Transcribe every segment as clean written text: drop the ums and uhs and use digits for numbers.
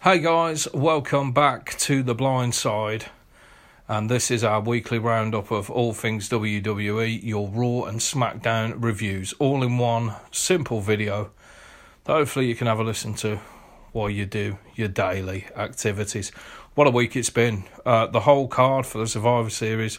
Hey guys, welcome back to The Blind Side, and this is our weekly roundup of all things WWE, your Raw and Smackdown reviews, all in one simple video that hopefully you can have a listen to while you do your daily activities. What a week it's been. The whole card for the Survivor Series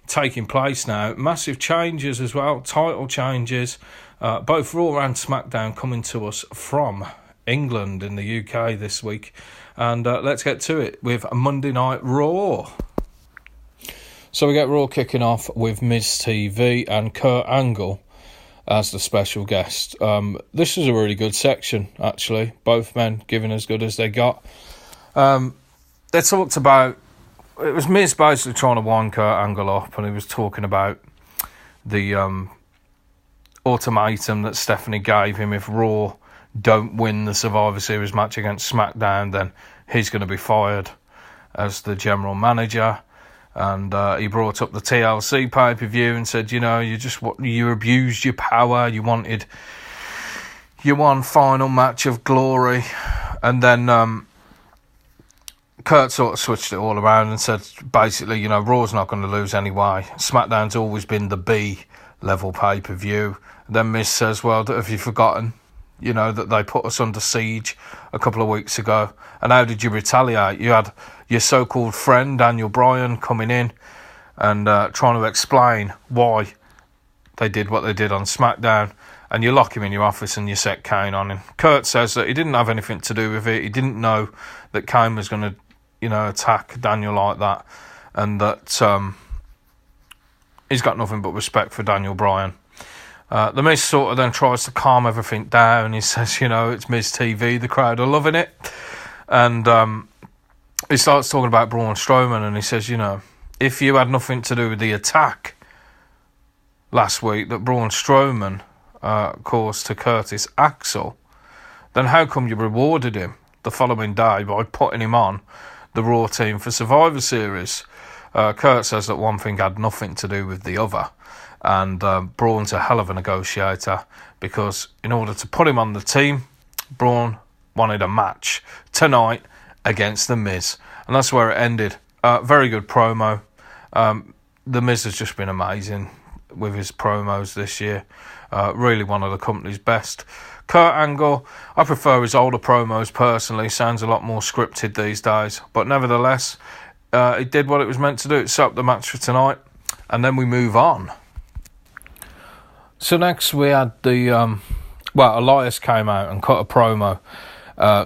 taking place now. Massive changes as well, title changes, both Raw and Smackdown coming to us from England in the UK this week, and let's get to it with Monday Night Raw. So we get Raw kicking off with Miz TV and Kurt Angle as the special guest. This is a really good section, actually. Both men giving as good as they got. They talked about, it was Miz basically trying to wind Kurt Angle up, and he was talking about the ultimatum that Stephanie gave him: if Raw don't win the Survivor Series match against SmackDown, then he's going to be fired as the general manager. And he brought up the TLC pay-per-view and said, you abused your power, you wanted your one final match of glory. And then Kurt sort of switched it all around and said, basically, Raw's not going to lose anyway. SmackDown's always been the B-level pay-per-view. Then Miz says, well, have you forgotten that they put us under siege a couple of weeks ago? And how did you retaliate? You had your so-called friend, Daniel Bryan, coming in and trying to explain why they did what they did on SmackDown. And you lock him in your office and you set Kane on him. Kurt says that he didn't have anything to do with it. He didn't know that Kane was going to, attack Daniel like that. And that he's got nothing but respect for Daniel Bryan. The Miz sort of then tries to calm everything down. He says, it's Miz TV, the crowd are loving it. And he starts talking about Braun Strowman, and he says, if you had nothing to do with the attack last week that Braun Strowman caused to Curtis Axel, then how come you rewarded him the following day by putting him on the Raw team for Survivor Series? Kurt says that one thing had nothing to do with the other. And Braun's a hell of a negotiator, because in order to put him on the team, Braun wanted a match tonight against The Miz. And that's where it ended. Very good promo. The Miz has just been amazing with his promos this year. Really one of the company's best. Kurt Angle, I prefer his older promos personally. Sounds a lot more scripted these days. But nevertheless, it did what it was meant to do. It set up the match for tonight. And then we move on. So next we had Elias came out and cut a promo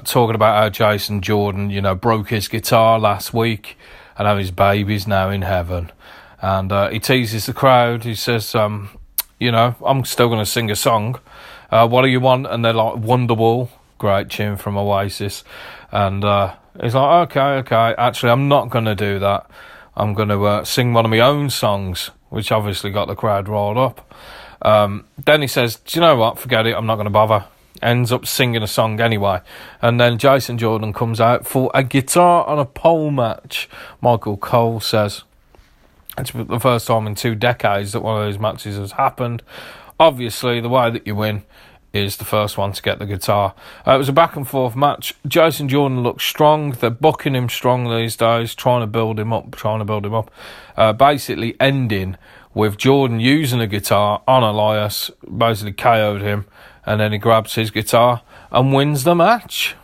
talking about how Jason Jordan, broke his guitar last week and how his baby's now in heaven. And he teases the crowd. He says, I'm still going to sing a song. What do you want? And they're like, Wonderwall, great tune from Oasis. And he's like, okay. Actually, I'm not going to do that. I'm going to sing one of my own songs, which obviously got the crowd riled up. Then he says, do you know what? Forget it. I'm not going to bother. Ends up singing a song anyway. And then Jason Jordan comes out for a guitar on a pole match. Michael Cole says it's the first time in 2 decades that one of those matches has happened. Obviously, the way that you win is the first one to get the guitar. It was a back and forth match. Jason Jordan looks strong. They're booking him strong these days, trying to build him up. Basically ending with Jordan using a guitar on Elias, basically KO'd him, and then he grabs his guitar and wins the match.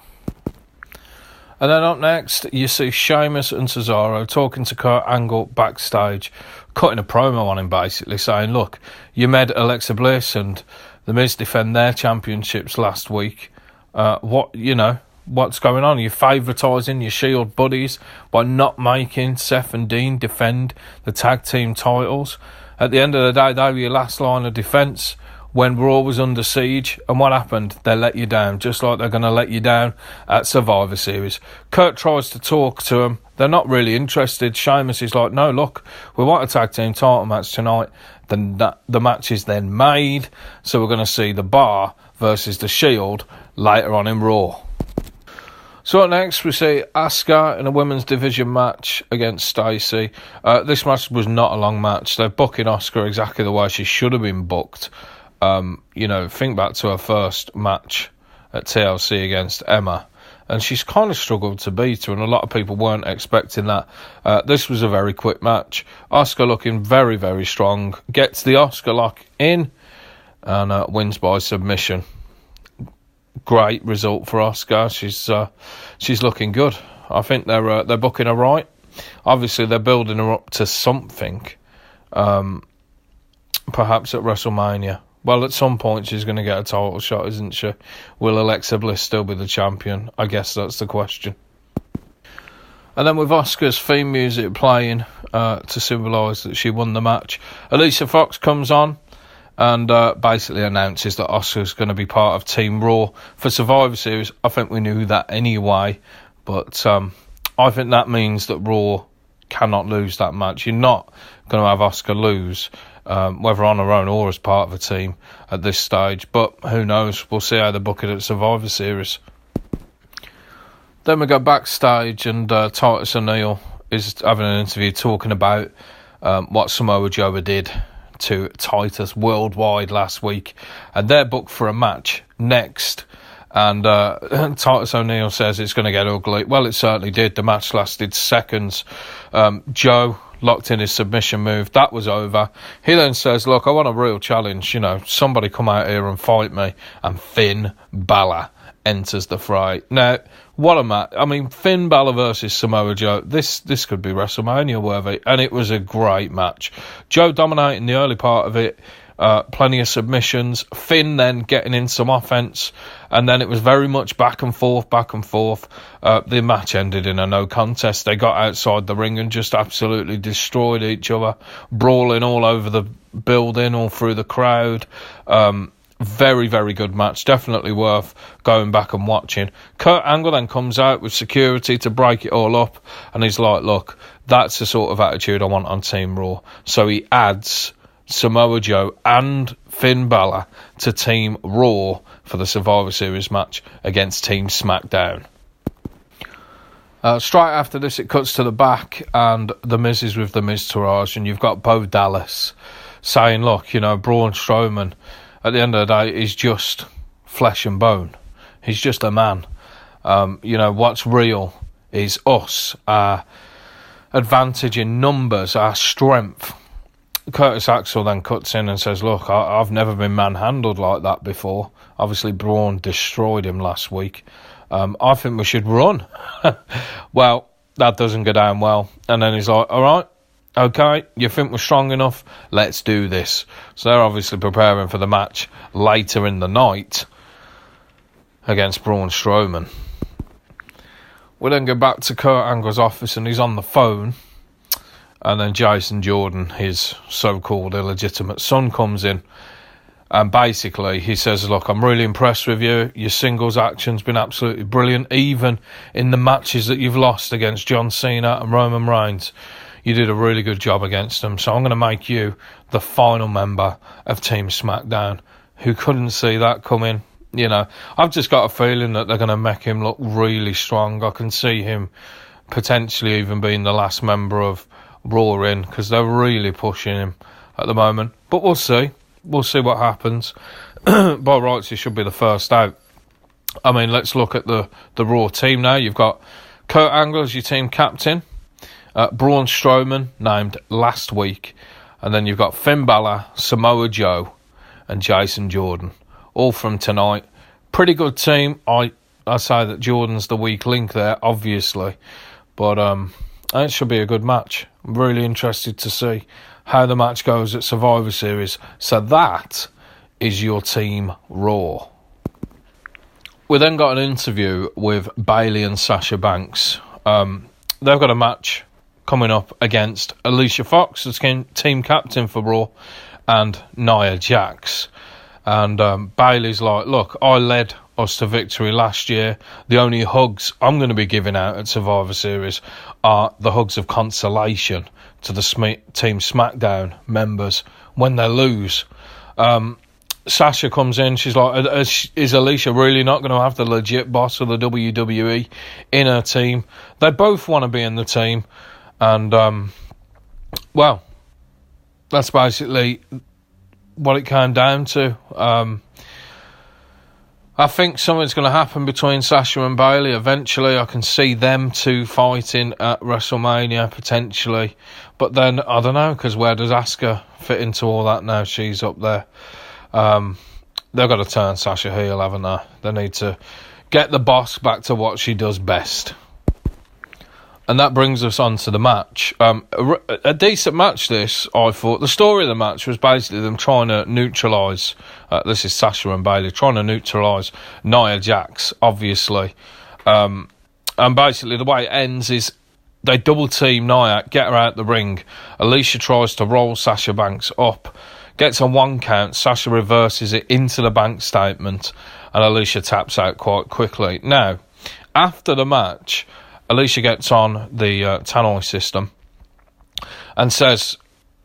And then up next, you see Sheamus and Cesaro talking to Kurt Angle backstage, cutting a promo on him, basically saying, look, you made Alexa Bliss and The Miz defend their championships last week. What's going on? You're favouritising your Shield buddies by not making Seth and Dean defend the tag team titles. At the end of the day, they were your last line of defence when Raw was under siege. And what happened? They let you down, just like they're going to let you down at Survivor Series. Kurt tries to talk to them. They're not really interested. Sheamus is like, no, look, we want a tag team title match tonight. Then the match is then made. So we're going to see the Bar versus the Shield later on in Raw. So next we see Asuka in a women's division match against Stacey. This match was not a long match. They're booking Asuka exactly the way she should have been booked. Think back to her first match at TLC against Emma. and she's kind of struggled to beat her, and a lot of people weren't expecting that. This was a very quick match. Asuka looking very, very strong, gets the Asuka lock in, and wins by submission. Great result for Asuka. She's looking good. I think they're booking her right. Obviously, they're building her up to something, perhaps at WrestleMania. Well, at some point, she's going to get a title shot, isn't she? Will Alexa Bliss still be the champion? I guess that's the question. And then with Asuka's theme music playing to symbolise that she won the match, Alicia Fox comes on and basically announces that Asuka's going to be part of Team Raw for Survivor Series. I think we knew that anyway, but I think that means that Raw cannot lose that match. You're not going to have Asuka lose, whether on her own or as part of a team at this stage. But who knows? We'll see how they book it at Survivor Series. Then we go backstage, and Titus O'Neil is having an interview talking about what Samoa Joe did to Titus worldwide last week. And they're booked for a match next. And Titus O'Neil says it's going to get ugly. Well, it certainly did. The match lasted seconds. Joe locked in his submission move. That was over. He then says, look, I want a real challenge. Somebody come out here and fight me. And Finn Balor enters the fray. Now, what a match. I mean, Finn Balor versus Samoa Joe. This could be WrestleMania worthy. And it was a great match. Joe dominating the early part of it. Plenty of submissions. Finn then getting in some offense, and then it was very much back and forth. The match ended in a no contest. They got outside the ring and just absolutely destroyed each other, brawling all over the building, all through the crowd. Very, very good match. Definitely worth going back and watching. Kurt Angle then comes out with security to break it all up, and he's like, look, that's the sort of attitude I want on Team Raw. So he adds Samoa Joe and Finn Balor to Team Raw for the Survivor Series match against Team SmackDown. Straight after this, it cuts to the back, and The Miz is with the Miztourage, and you've got Bo Dallas saying, look, Braun Strowman, at the end of the day, is just flesh and bone. He's just a man. What's real is us, our advantage in numbers, our strength. Curtis Axel then cuts in and says, look, I've never been manhandled like that before. Obviously, Braun destroyed him last week. I think we should run. Well, that doesn't go down well. And then he's like, all right, okay, you think we're strong enough? Let's do this. So they're obviously preparing for the match later in the night against Braun Strowman. We then go back to Kurt Angle's office, and he's on the phone. And then Jason Jordan, his so-called illegitimate son, comes in. And basically, he says, look, I'm really impressed with you. Your singles action's been absolutely brilliant. Even in the matches that you've lost against John Cena and Roman Reigns, you did a really good job against them. So I'm going to make you the final member of Team SmackDown. Who couldn't see that coming? I've just got a feeling that they're going to make him look really strong. I can see him potentially even being the last member of Raw in, because they're really pushing him at the moment. But we'll see. We'll see what happens. By rights, he should be the first out. I mean, let's look at the Raw team now. You've got Kurt Angle as your team captain. Braun Strowman, named last week. And then you've got Finn Balor, Samoa Joe, and Jason Jordan. All from tonight. Pretty good team. I say that Jordan's the weak link there, obviously. But it should be a good match. I'm really interested to see how the match goes at Survivor Series. So that is your Team Raw. We then got an interview with Bayley and Sasha Banks. They've got a match coming up against Alicia Fox, as team captain for Raw, and Nia Jax. And Bayley's like, look, I led us to victory last year. The only hugs I'm going to be giving out at Survivor Series are the hugs of consolation to the Team SmackDown members when they lose. Sasha comes in. She's like, is Alicia really not going to have the legit boss of the WWE in her team? They both want to be in the team. And, well, that's basically what it came down to. I think something's going to happen between Sasha and Bayley eventually. I can see them two fighting at WrestleMania potentially. But then, I don't know, because where does Asuka fit into all that now? She's up there. They've got to turn Sasha heel, haven't they? They need to get the boss back to what she does best. And that brings us on to the match. A decent match, this, I thought. The story of the match was basically them trying to neutralise, this is Sasha and Bayley, trying to neutralise Nia Jax, obviously. And basically the way it ends is they double-team Nia, get her out the ring. Alicia tries to roll Sasha Banks up, gets a 1 count, Sasha reverses it into the bank statement, and Alicia taps out quite quickly. Now, after the match, Alicia gets on the Tannoy system and says,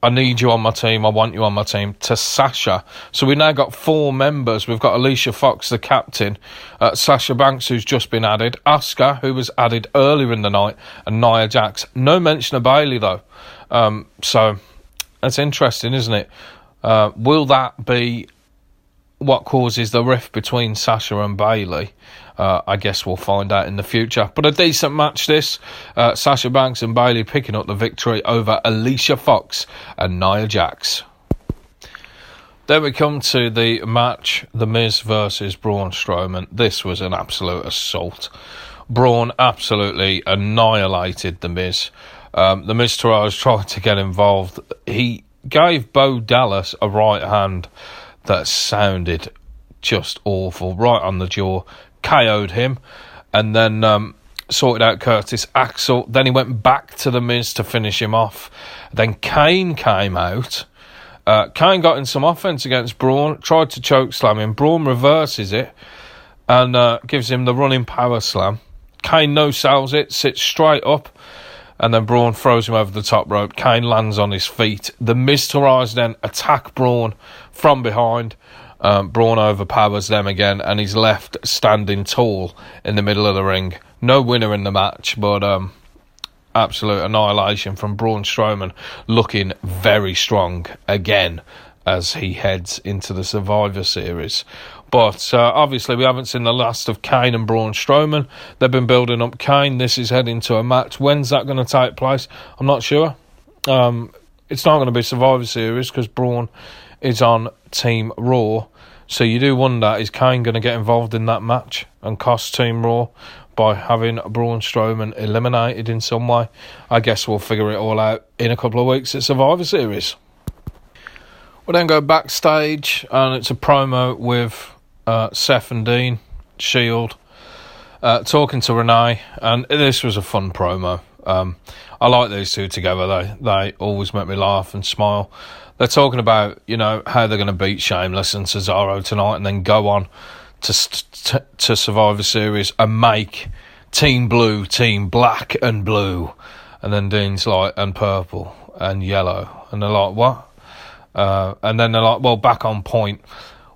I need you on my team, I want you on my team, to Sasha. So we've now got 4 members. We've got Alicia Fox, the captain, Sasha Banks, who's just been added, Asuka, who was added earlier in the night, and Nia Jax. No mention of Bayley, though. So that's interesting, isn't it? Will that be what causes the rift between Sasha and Bayley? I guess we'll find out in the future. But a decent match this. Sasha Banks and Bayley picking up the victory over Alicia Fox and Nia Jax. Then we come to the match, The Miz versus Braun Strowman. This was an absolute assault. Braun absolutely annihilated The Miz. The Miz tried to get involved. He gave Bo Dallas a right hand that sounded just awful, right on the jaw. KO'd him, and then sorted out Curtis Axel. Then he went back to The Miz to finish him off. Then Kane came out. Kane got in some offense against Braun, tried to choke slam him. Braun reverses it and gives him the running power slam. Kane no-sells it, sits straight up, and then Braun throws him over the top rope. Kane lands on his feet. The Miztourage then attack Braun from behind. Braun overpowers them again, and he's left standing tall in the middle of the ring. No winner in the match, but absolute annihilation from Braun Strowman, looking very strong again as he heads into the Survivor Series. But obviously we haven't seen the last of Kane and Braun Strowman. They've been building up Kane. This is heading to a match. When's that going to take place? I'm not sure. It's not going to be Survivor Series because Braun is on Team Raw. So you do wonder, is Kane going to get involved in that match and cost Team Raw by having Braun Strowman eliminated in some way? I guess we'll figure it all out in a couple of weeks at Survivor Series. We'll then go backstage, and it's a promo with Seth and Dean, Shield, talking to Renee, and this was a fun promo. I like these two together. They always make me laugh and smile. They're talking about, how they're going to beat Sheamus and Cesaro tonight and then go on to Survivor Series and make Team Blue, Team Black and Blue. And then Dean's like, and purple and yellow. And they're like, what? And then they're like, well, back on point.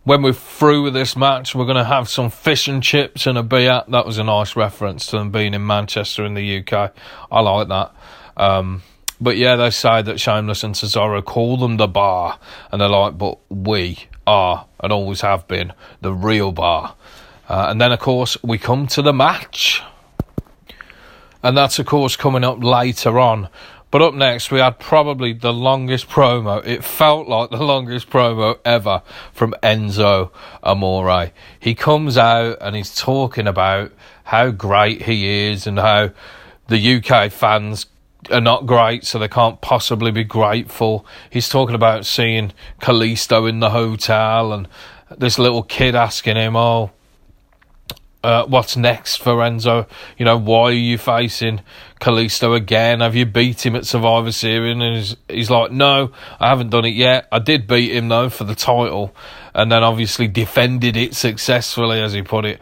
When we're through with this match, we're going to have some fish and chips and a beer. That was a nice reference to them being in Manchester in the UK. I like that. But yeah, they say that Sheamus and Cesaro call them the Bar. And they're like, but we are, and always have been, the real Bar. And then, of course, we come to the match. And that's, of course, coming up later on. But up next, we had probably the longest promo. It felt like the longest promo ever from Enzo Amore. He comes out and he's talking about how great he is and how the UK fans are not great, so they can't possibly be grateful. He's talking about seeing Kalisto in the hotel and this little kid asking him, what's next for Enzo? Why are you facing Kalisto again? Have you beat him at Survivor Series? And he's like, no, I haven't done it yet. I did beat him, though, for the title. And then obviously defended it successfully, as he put it,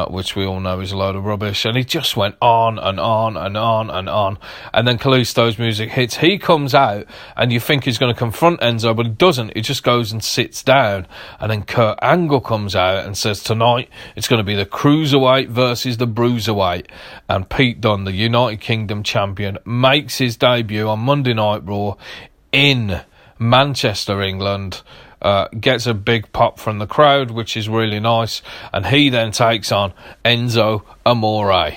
which we all know is a load of rubbish. And he just went on and on and on and on. And then Kalisto's music hits. He comes out, and you think he's going to confront Enzo, but he doesn't. He just goes and sits down. And then Kurt Angle comes out and says, tonight it's going to be the Cruiserweight versus the Bruiserweight. And Pete Dunne, the United Kingdom champion, makes his debut on Monday Night Raw in Manchester, England. gets a big pop from the crowd, which is really nice, and he then takes on Enzo Amore.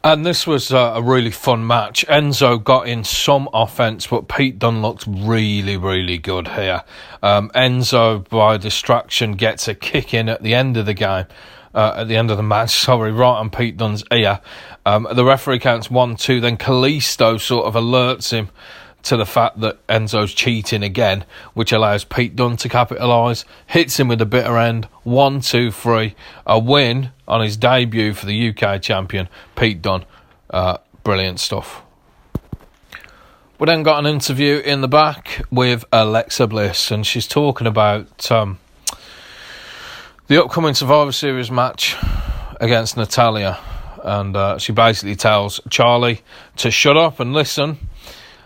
And this was a really fun match. Enzo got in some offense, but Pete Dunne looked really, really good here. Enzo, by distraction, gets a kick in at the end of the game, at the end of the match, right on Pete Dunne's ear. The referee counts 1-2, then Kalisto sort of alerts him to the fact that Enzo's cheating again, which allows Pete Dunne to capitalise, hits him with the bitter end, 1-2-3, a win on his debut for the UK champion, Pete Dunne. Brilliant stuff. We then got an interview in the back with Alexa Bliss, and she's talking about the upcoming Survivor Series match against Natalya, and she basically tells Charlie to shut up and listen.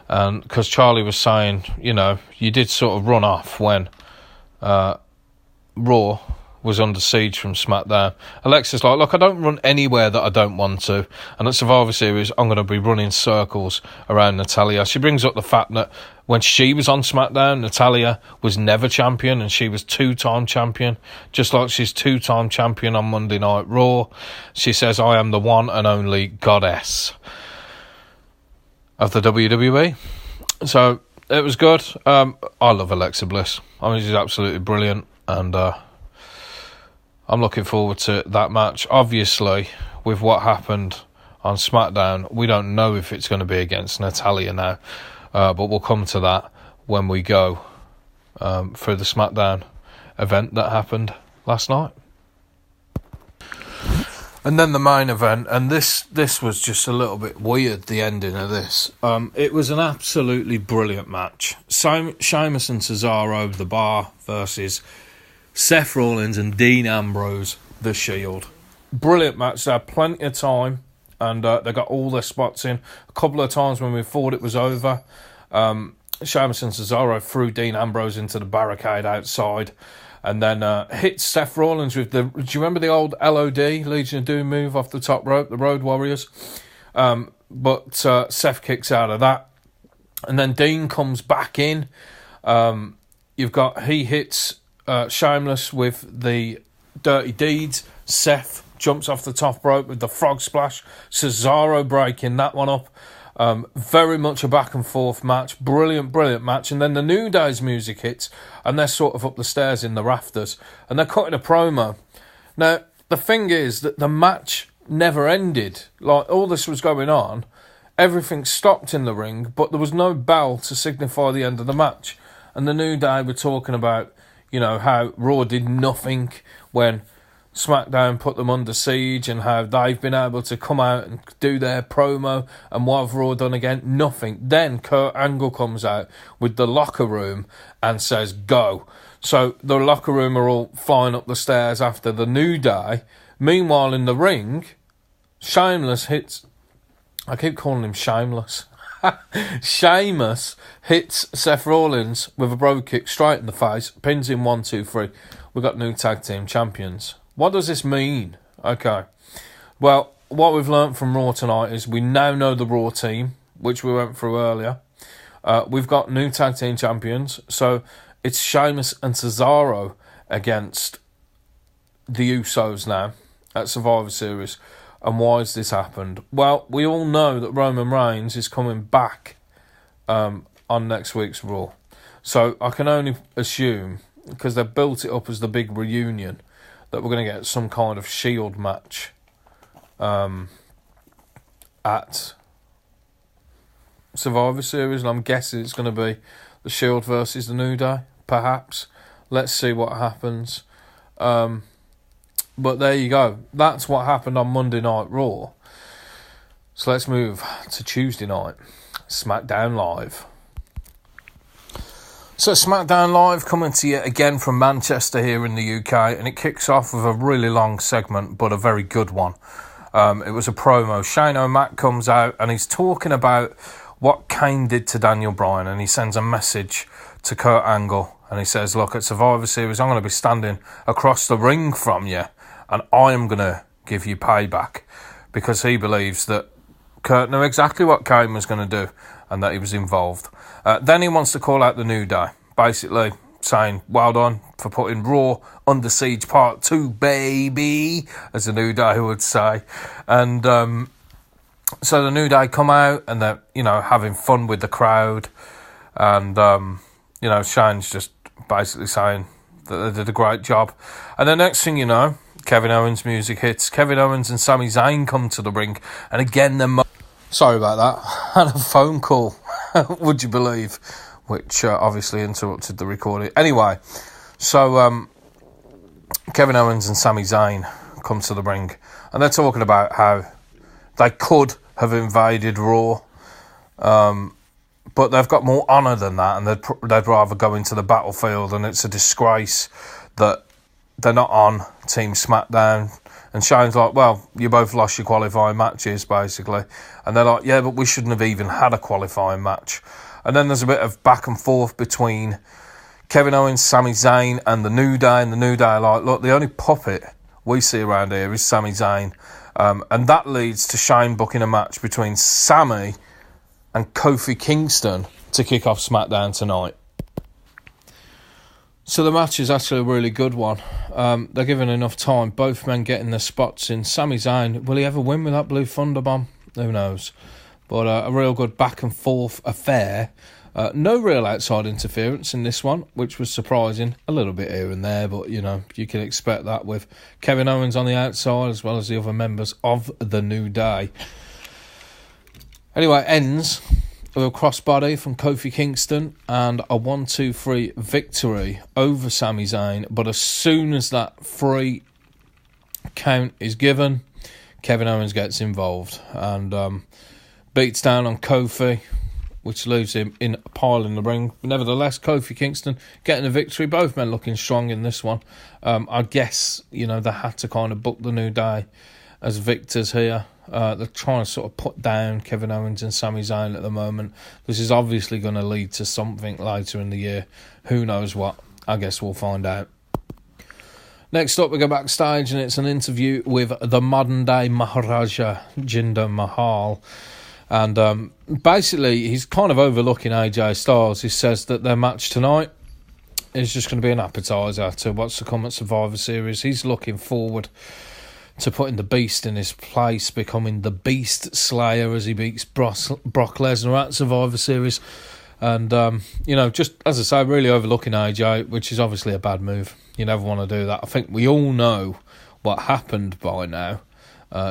And because Charlie was saying, you know, you did sort of run off when Raw was under siege from SmackDown. Alexa's like, look, I don't run anywhere that I don't want to. And at Survivor Series, I'm going to be running circles around Natalya. She brings up the fact that when she was on SmackDown, Natalya was never champion and she was two-time champion. Just like she's two-time champion on Monday Night Raw. She says, I am the one and only goddess of the WWE. So it was good. I love Alexa Bliss. I mean, she's absolutely brilliant, and I'm looking forward to that match. Obviously, with what happened on SmackDown, we don't know if it's going to be against Natalya now, but we'll come to that when we go through the SmackDown event that happened last night. And then the main event, and this was just a little bit weird, the ending of this. It was an absolutely brilliant match. Sheamus and Cesaro, The Bar, versus Seth Rollins and Dean Ambrose, The Shield. Brilliant match. They had plenty of time, and they got all their spots in. A couple of times when we thought it was over, Sheamus and Cesaro threw Dean Ambrose into the barricade outside, and then hit Seth Rollins with the... Do you remember the old LOD, Legion of Doom move off the top rope, the Road Warriors? But Seth kicks out of that. And then Dean comes back in. He hits Shameless with the Dirty Deeds. Seth jumps off the top rope with the frog splash. Cesaro breaking that one up. Very much a back and forth match. Brilliant match. And then the New Day's music hits, and they're sort of up the stairs in the rafters, and they're cutting a promo. Now, the thing is that the match never ended. Like, all this was going on, everything stopped in the ring, but there was no bell to signify the end of the match. And the New Day were talking about, you know, how Raw did nothing when SmackDown put them under siege, and how they've been able to come out and do their promo, and what have Raw done again? Nothing. Then Kurt Angle comes out with the locker room and says, go. So the locker room are all flying up the stairs after the New Day. Meanwhile, in the ring, Shameless hits... I keep calling him Shameless. Sheamus hits Seth Rollins with a bro kick straight in the face, pins him 1-2-3. We've got new tag team champions. What does this mean? Okay. Well, what we've learnt from Raw tonight is we now know the Raw team, which we went through earlier. We've got new tag team champions. So it's Sheamus and Cesaro against the Usos now at Survivor Series. And why has this happened? Well, we all know that Roman Reigns is coming back on next week's Raw. So I can only assume, because they've built it up as the big reunion, that we're going to get some kind of Shield match at Survivor Series. And I'm guessing it's going to be the Shield versus the New Day, perhaps. Let's see what happens. But there you go. That's what happened on Monday Night Raw. So let's move to Tuesday night. SmackDown Live. So SmackDown Live coming to you again from Manchester here in the UK, and it kicks off with a really long segment, but a very good one. It was a promo. Shane O'Mac comes out and he's talking about what Kane did to Daniel Bryan, and he sends a message to Kurt Angle, and he says, look, at Survivor Series, I'm going to be standing across the ring from you, and I am going to give you payback, because he believes that Kurt knew exactly what Kane was going to do and that he was involved. Then he wants to call out the New Day. Basically, saying, well done for putting Raw Under Siege Part 2, baby, as the New Day would say. And so the New Day come out and they're, having fun with the crowd. And, Shane's just basically saying that they did a great job. And the next thing you know, Kevin Owens' music hits. Kevin Owens and Sami Zayn come to the ring. And again, sorry about that. I had a phone call, would you believe? Which obviously interrupted the recording. Anyway, so Kevin Owens and Sami Zayn come to the ring. And they're talking about how they could have invaded Raw. But they've got more honour than that. And they'd rather go into the battlefield. And it's a disgrace that they're not on Team SmackDown. And Shane's like, well, you both lost your qualifying matches, basically. And they're like, yeah, but we shouldn't have even had a qualifying match. And then there's a bit of back and forth between Kevin Owens, Sami Zayn, and the New Day. And the New Day are like, look, the only puppet we see around here is Sami Zayn. And that leads to Shane booking a match between Sami and Kofi Kingston to kick off SmackDown tonight. So the match is actually a really good one. They're given enough time. Both men getting their spots in. Sami Zayn, will he ever win with that Blue Thunder Bomb? Who knows? But a real good back and forth affair. No real outside interference in this one, which was surprising. A little bit here and there, but you can expect that with Kevin Owens on the outside as well as the other members of the New Day. Anyway, it ends with a crossbody from Kofi Kingston and a 1-2-3 victory over Sami Zayn. But as soon as that 3 count is given, Kevin Owens gets involved and beats down on Kofi, which leaves him in a pile in the ring. Nevertheless, Kofi Kingston getting a victory. Both men looking strong in this one. I guess, they had to kind of book the New Day as victors here. They're trying to sort of put down Kevin Owens and Sami Zayn at the moment. This is obviously going to lead to something later in the year. Who knows what? I guess we'll find out. Next up, we go backstage and it's an interview with the modern day Maharaja, Jinder Mahal. And basically, he's kind of overlooking AJ Styles. He says that their match tonight is just going to be an appetizer to what's to come at Survivor Series. He's looking forward to putting the Beast in his place, becoming the Beast Slayer as he beats Brock Lesnar at Survivor Series. And, just, as I say, really overlooking AJ, which is obviously a bad move. You never want to do that. I think we all know what happened by now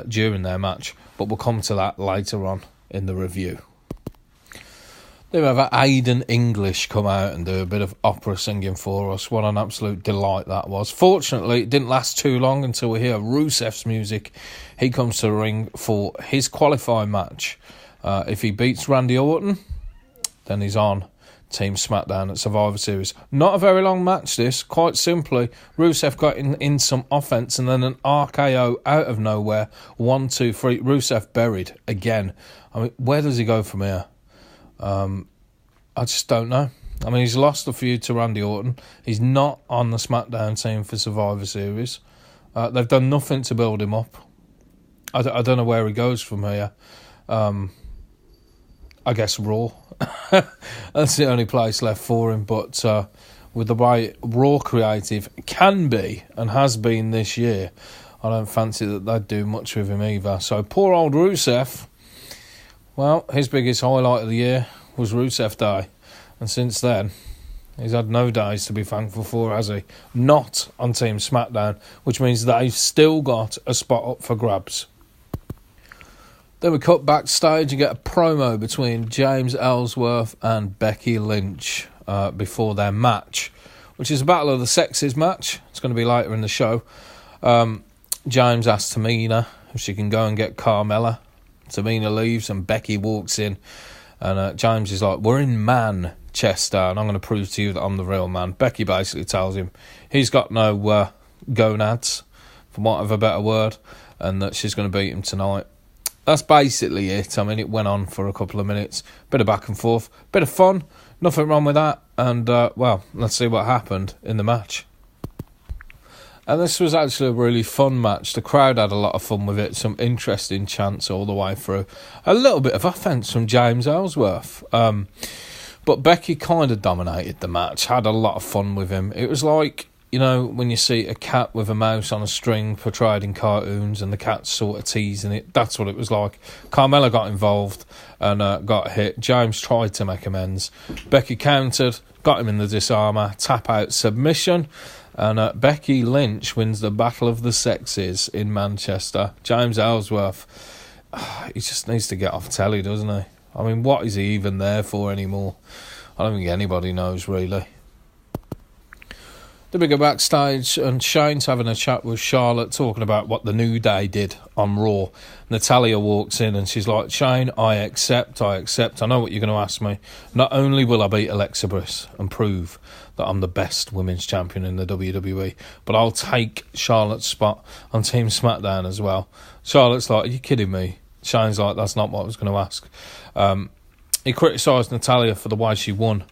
during their match, but we'll come to that later on in the review. Then we have Aiden English come out and do a bit of opera singing for us. What an absolute delight that was. Fortunately, it didn't last too long until we hear Rusev's music. He comes to the ring for his qualifying match. If he beats Randy Orton, then he's on Team SmackDown at Survivor Series. Not a very long match, this. Quite simply, Rusev got in some offense and then an RKO out of nowhere. 1, 2, 3. Rusev buried again. I mean, where does he go from here? I just don't know. I mean, he's lost a feud to Randy Orton. He's not on the SmackDown team for Survivor Series. They've done nothing to build him up. I don't know where he goes from here. I guess Raw. That's the only place left for him. But with the way Raw creative can be and has been this year, I don't fancy that they'd do much with him either. So poor old Rusev. Well, his biggest highlight of the year was Rusev Day. And since then, he's had no days to be thankful for, has he? Not on Team SmackDown, which means that they've still got a spot up for grabs. Then we cut backstage and get a promo between James Ellsworth and Becky Lynch before their match, which is a Battle of the Sexes match. It's going to be later in the show. James asks Tamina if she can go and get Carmella. Tamina leaves and Becky walks in. And James is like, we're in Manchester and I'm going to prove to you that I'm the real man. Becky basically tells him he's got no gonads, for want of a better word, and that she's going to beat him tonight. That's basically it. I mean, it went on for a couple of minutes. Bit of back and forth. Bit of fun. Nothing wrong with that. And, let's see what happened in the match. And this was actually a really fun match. The crowd had a lot of fun with it. Some interesting chants all the way through. A little bit of offence from James Ellsworth. But Becky kind of dominated the match, had a lot of fun with him. It was like, you know, when you see a cat with a mouse on a string portrayed in cartoons and the cat's sort of teasing it, that's what it was like. Carmella got involved and got hit. James tried to make amends. Becky countered, got him in the disarmer, tap-out submission, and Becky Lynch wins the Battle of the Sexes in Manchester. James Ellsworth, he just needs to get off telly, doesn't he? I mean, what is he even there for anymore? I don't think anybody knows, really. Then we go backstage and Shane's having a chat with Charlotte, talking about what the New Day did on Raw. Natalya walks in and she's like, Shane, I accept. I know what you're going to ask me. Not only will I beat Alexa Bliss and prove that I'm the best women's champion in the WWE, but I'll take Charlotte's spot on Team SmackDown as well. Charlotte's like, are you kidding me? Shane's like, that's not what I was going to ask. He criticised Natalya for the way she won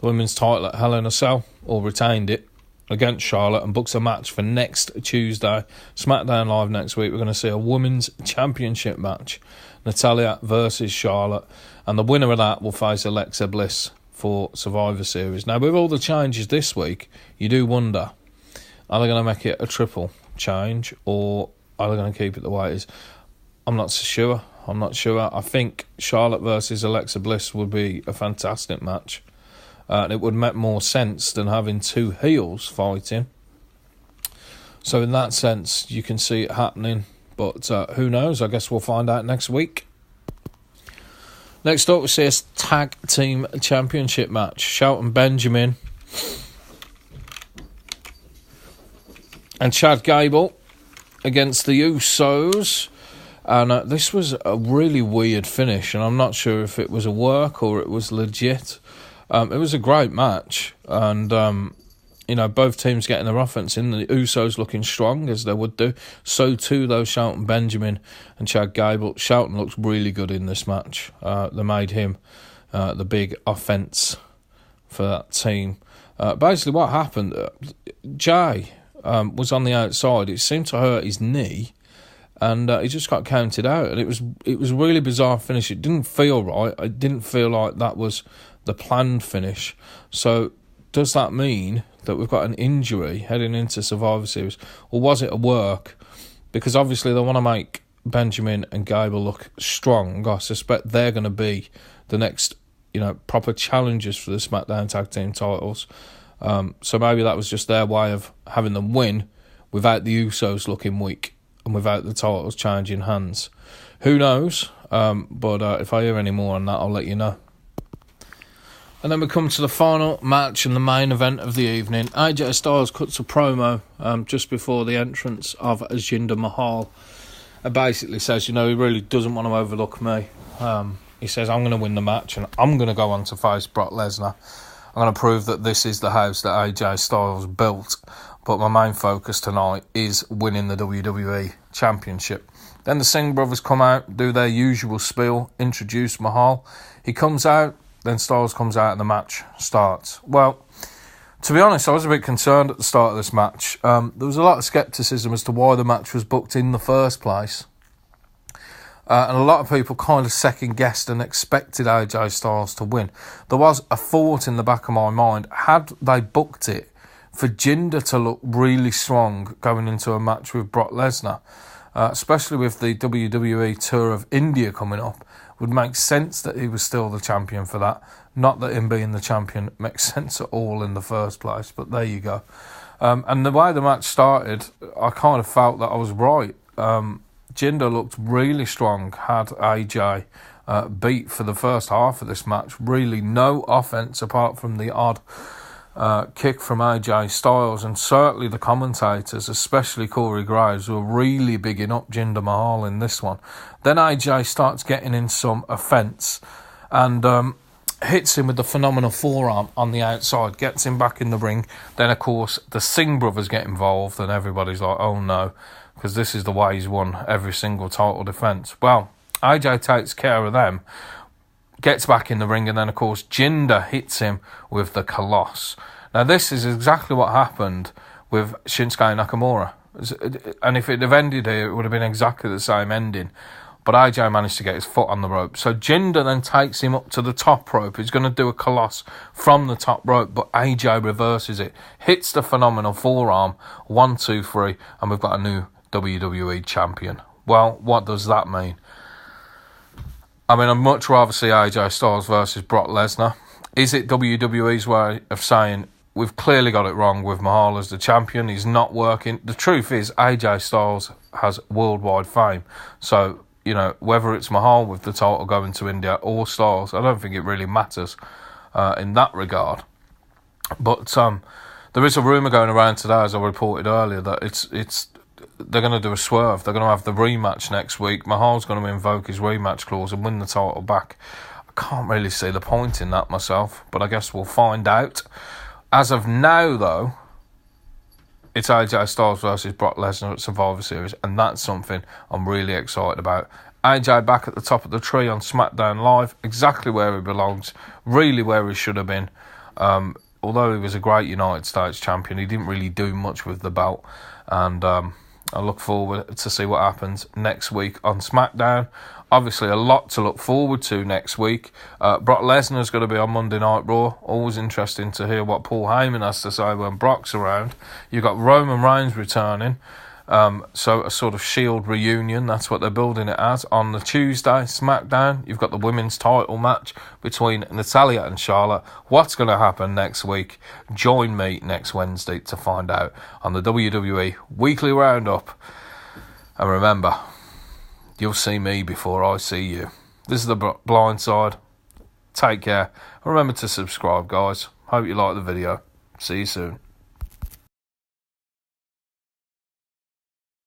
the women's title at Hell in a Cell, or retained it, against Charlotte, and books a match for next Tuesday. SmackDown Live next week, we're going to see a women's championship match. Natalya versus Charlotte. And the winner of that will face Alexa Bliss for Survivor Series. Now, with all the changes this week, you do wonder, are they going to make it a triple change, or are they going to keep it the way it is? I'm not so sure. I think Charlotte versus Alexa Bliss would be a fantastic match. And it would make more sense than having two heels fighting. So in that sense, you can see it happening. But who knows? I guess we'll find out next week. Next up, we see a tag team championship match. Shelton Benjamin and Chad Gable against the Usos. And this was a really weird finish, and I'm not sure if it was a work or it was legit. It was a great match, and both teams getting their offense in. The Usos looking strong, as they would do. So too, though, Shelton Benjamin and Chad Gable. Shelton looks really good in this match. They made him the big offense for that team. Basically, what happened, Jay was on the outside. It seemed to hurt his knee, and he just got counted out. And it was a really bizarre finish. It didn't feel right. It didn't feel like that was the planned finish. So does that mean that we've got an injury heading into Survivor Series, or was it a work? Because obviously they want to make Benjamin and Gable look strong. I suspect they're going to be the next, proper challengers for the SmackDown Tag Team titles. So maybe that was just their way of having them win without the Usos looking weak and without the titles changing hands. Who knows? But if I hear any more on that, I'll let you know. And then we come to the final match and the main event of the evening. AJ Styles cuts a promo just before the entrance of Jinder Mahal. And basically says, he really doesn't want to overlook me. He says, I'm going to win the match and I'm going to go on to face Brock Lesnar. I'm going to prove that this is the house that AJ Styles built. But my main focus tonight is winning the WWE Championship. Then the Singh brothers come out, do their usual spiel, introduce Mahal. He comes out. Then Styles comes out and the match starts. Well, to be honest, I was a bit concerned at the start of this match. There was a lot of scepticism as to why the match was booked in the first place. And a lot of people kind of second-guessed and expected AJ Styles to win. There was a thought in the back of my mind, had they booked it for Jinder to look really strong going into a match with Brock Lesnar, especially with the WWE Tour of India coming up, would make sense that he was still the champion for that. Not that him being the champion makes sense at all in the first place, but there you go. And the way the match started, I kind of felt that I was right. Jinder looked really strong, had AJ beat for the first half of this match. Really no offence apart from the odd kick from AJ Styles, and certainly the commentators, especially Corey Graves, were really bigging up Jinder Mahal in this one. Then AJ starts getting in some offence and hits him with the phenomenal forearm on the outside, gets him back in the ring. Then, of course, the Singh brothers get involved and everybody's like, oh no, because this is the way he's won every single title defence. Well, AJ takes care of them, gets back in the ring, and then, of course, Jinder hits him with the Colossus. Now, this is exactly what happened with Shinsuke Nakamura. And if it had ended here, it would have been exactly the same ending. but AJ managed to get his foot on the rope. So Jinder then takes him up to the top rope. He's going to do a coloss from the top rope, but AJ reverses it, hits the phenomenal forearm, 1, 2, 3, and we've got a new WWE champion. Well, what does that mean? I mean, I'd much rather see AJ Styles versus Brock Lesnar. Is it WWE's way of saying, we've clearly got it wrong with Mahal as the champion, he's not working? The truth is, AJ Styles has worldwide fame. So, you know, whether it's Mahal with the title going to India or Styles, I don't think it really matters in that regard. But there is a rumour going around today, as I reported earlier, that they're going to do a swerve. They're going to have the rematch next week. Mahal's going to invoke his rematch clause and win the title back. I can't really see the point in that myself, but I guess we'll find out. As of now, though, it's AJ Styles versus Brock Lesnar at Survivor Series, and that's something I'm really excited about. AJ back at the top of the tree on SmackDown Live, exactly where he belongs, really where he should have been. Although he was a great United States champion, he didn't really do much with the belt, and I look forward to see what happens next week on SmackDown. Obviously, a lot to look forward to next week. Brock Lesnar's going to be on Monday Night Raw. Always interesting to hear what Paul Heyman has to say when Brock's around. You've got Roman Reigns returning. So a sort of Shield reunion, that's what they're building it as. On the Tuesday, SmackDown, you've got the women's title match between Natalya and Charlotte. What's going to happen next week? Join me next Wednesday to find out on the WWE Weekly Roundup. And remember, you'll see me before I see you. This is the Blind Side. Take care. Remember to subscribe, guys. Hope you like the video. See you soon.